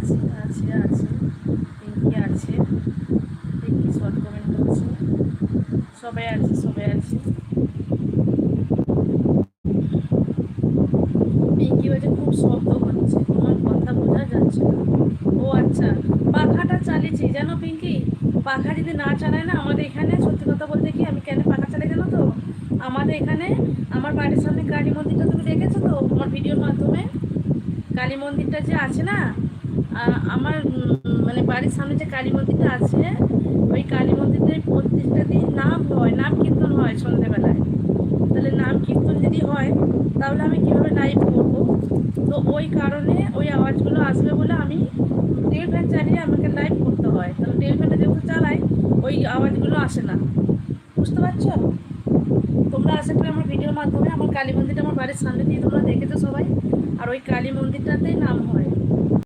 আছে আছে আছে পিঙ্কি আছে, পিঙ্কি শর্ট কমেন্ট করছে, সবাই আছে সবাই আছে। পিঙ্কি বলছে খুব শব্দ হচ্ছে, তোমার কথা বোঝা যাচ্ছে না। ও আচ্ছা, পাখাটা চালিয়েছি জানো পিঙ্কি, পাখা যদি না চালায় না আমাদের এখানে, সত্যি কথা বলতে কি আমি কেন পাখা চালাই জানো তো, আমাদের এখানে আমার বাড়ির সামনে কালী মন্দিরটা তুমি দেখেছো তো আমার ভিডিওর মাধ্যমে, কালী মন্দিরটা যে আছে না, আমার মানে বাড়ির সামনে যে কালী মন্দিরটা আছে, ওই কালী মন্দিরে প্রত্যেকটা দিন নাম হয়, নাম কীর্তন হয় সন্ধ্যেবেলায়। তাহলে নাম কীর্তন যদি হয় তাহলে আমি কীভাবে লাইভ করবো? তো ওই কারণে ওই আওয়াজগুলো আসবে বলে আমি টেবিল ফ্যান চালিয়ে আমাকে লাইভ করতে হয়, তাহলে টেবিল ফ্যানটা যেহেতু চালাই ওই আওয়াজগুলো আসে না, বুঝতে পারছো? তোমরা আশা করি আমার ভিডিওর মাধ্যমে আমার কালী মন্দিরটা আমার বাড়ির সামনে দিয়ে তোমরা দেখেছো সবাই, আর ওই কালী মন্দিরটাতেই নাম হয়।